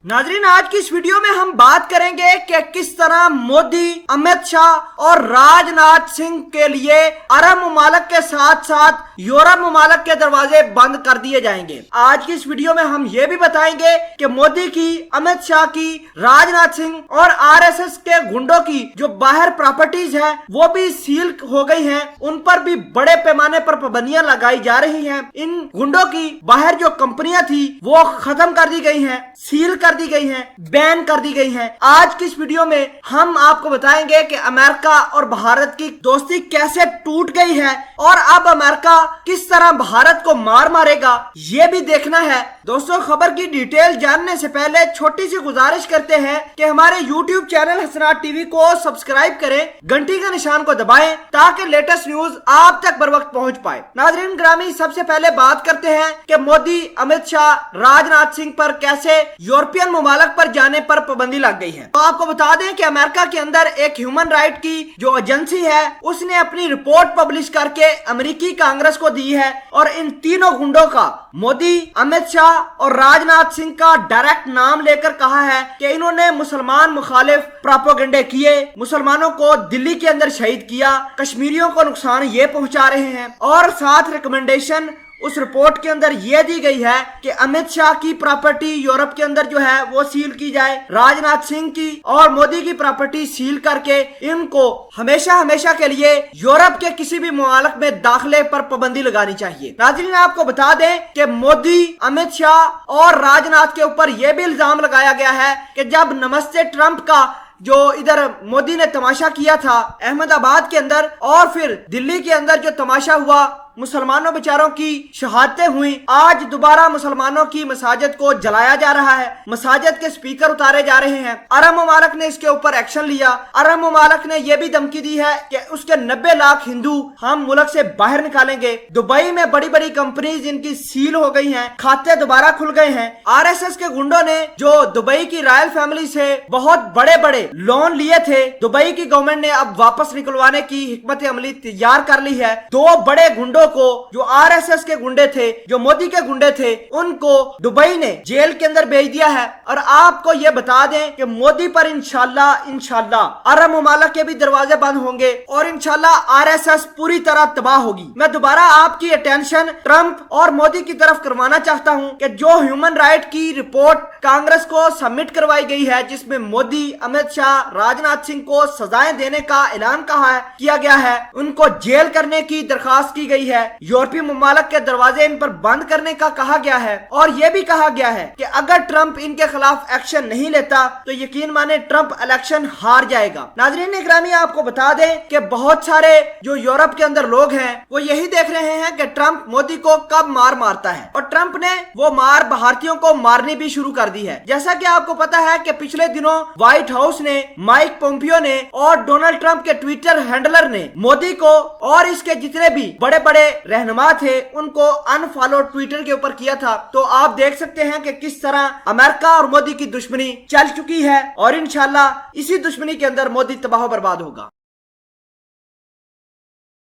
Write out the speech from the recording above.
नाजरीन, आज की इस वीडियो में हम बात करेंगे कि किस तरह मोदी, अमित शाह और राजनाथ सिंह के लिए अरब मुमालिक के साथ साथ यूरोप मुमालिक के दरवाजे बंद कर दिए जाएंगे। आज की इस वीडियो में हम ये भी बताएंगे कि मोदी की, अमित शाह की, राजनाथ सिंह और आरएसएस के गुंडों की जो बाहर प्रॉपर्टीज है वो भी सील हो गई हैं, उन पर भी बड़े पैमाने पर पाबंदियां लगाई जा रही हैं। इन गुंडों की बाहर जो कंपनियां थी वो खत्म कर दी गई हैं, सील कर दी गई हैं, बैन कर दी गई हैं। आज की इस वीडियो में हम आपको बताएंगे कि अमेरिका और भारत की दोस्ती कैसे टूट गई है और अब अमेरिका किस तरह भारत को मार मारेगा ये भी देखना है। दोस्तों, खबर की डिटेल जानने से पहले छोटी सी गुजारिश करते हैं कि हमारे YouTube चैनल हसनात टीवी को सब्सक्राइब करें, घंटी का निशान को दबाएं ताकि लेटेस्ट न्यूज आप तक बर वक्त पहुंच पाए। नाज़रीन ग्रामी, सबसे पहले बात करते हैं कि मोदी, अमित शाह, राजनाथ सिंह पर कैसे यूरोपियन मुमालिक पर जाने पर पाबंदी लग गई है। तो आपको बता दें कि अमेरिका के अंदर एक ह्यूमन राइट की जो एजेंसी है उसने अपनी रिपोर्ट पब्लिश करके अमेरिकी कांग्रेस को दी है और इन तीनों गुंडों का, मोदी, अमित शाह और राजनाथ सिंह का डायरेक्ट नाम लेकर कहा है कि इन्होंने मुसलमान मुखालिफ प्रोपेगेंडे किए, मुसलमानों को दिल्ली के अंदर शहीद किया, कश्मीरियों को नुकसान ये पहुंचा रहे हैं। और साथ रिकमेंडेशन उस रिपोर्ट के अंदर यह दी गई है कि अमित शाह की प्रॉपर्टी यूरोप के अंदर जो है वो सील की जाए, राजनाथ सिंह की और मोदी की प्रॉपर्टी सील करके इनको हमेशा हमेशा के लिए यूरोप के किसी भी मुमालिक में दाखिले पर पाबंदी लगानी चाहिए। नाज़रीन, आपको बता दें कि मोदी, अमित शाह और राजनाथ के ऊपर यह भी इल्जाम लगाया गया है कि जब नमस्ते ट्रंप का जो इधर मोदी ने तमाशा किया था अहमदाबाद के अंदर और फिर दिल्ली के अंदर जो तमाशा हुआ, मुसलमानों बेचारों की शहादतें हुई, आज दोबारा मुसलमानों की मसाजिद को जलाया जा रहा है, मसाजिद के स्पीकर उतारे जा रहे हैं। अरब मुमालिक ने इसके ऊपर एक्शन लिया। अरब मुमालिक ने यह भी धमकी दी है कि उसके 90 लाख हिंदू हम मुल्क से बाहर निकालेंगे। दुबई में बड़ी बड़ी कंपनीज इनकी सील हो गई हैं, खाते दोबारा खुल गए हैं। आरएसएस के गुंडों ने जो दुबई की रॉयल फैमिली से बहुत बड़े बड़े लोन लिए थे, दुबई की गवर्नमेंट ने अब वापस निकलवाने की हिकमत अमली तैयार कर ली है। दो बड़े गुंडों को, जो आरएसएस के गुंडे थे, जो मोदी के गुंडे थे, उनको दुबई ने जेल के अंदर भेज दिया है। और आपको यह बता दें कि मोदी पर इंशाल्लाह अरब मुमालिक के भी दरवाजे बंद होंगे और इंशाल्लाह आरएसएस पूरी तरह तबाह होगी। मैं दोबारा आपकी अटेंशन ट्रंप और मोदी की तरफ करवाना चाहता हूं कि जो ह्यूमन राइट की रिपोर्ट कांग्रेस को सबमिट करवाई गई है, जिसमें मोदी, अमित शाह, राजनाथ सिंह को सजाएं देने का ऐलान किया गया है, उनको जेल करने की दरखास्त की गई है, यूरोपीय मुमालिक के दरवाजे इन पर बंद करने का कहा गया है और यह भी कहा गया है कि अगर ट्रंप इनके खिलाफ एक्शन नहीं लेता तो यकीन माने ट्रंप इलेक्शन हार जाएगा। नाज़रीन इकरामी, आपको बता दें कि बहुत सारे जो यूरोप के अंदर लोग हैं वो यही देख रहे हैं कि ट्रंप मोदी को कब मारता है और ट्रंप ने वो मार भारतीयों को मारनी भी शुरू कर दी है। जैसा कि आपको पता है कि पिछले दिनों व्हाइट हाउस ने, माइक पोम्पियो ने और डोनाल्ड ट्रंप के ट्विटर हैंडलर ने मोदी को और इसके जितने भी बड़े बड़े रहनुमा थे उनको अनफॉलो ट्विटर के ऊपर किया था। तो आप देख सकते हैं कि किस तरह अमेरिका और मोदी की दुश्मनी चल चुकी है और इंशाल्लाह इसी दुश्मनी के अंदर मोदी तबाह बर्बाद होगा।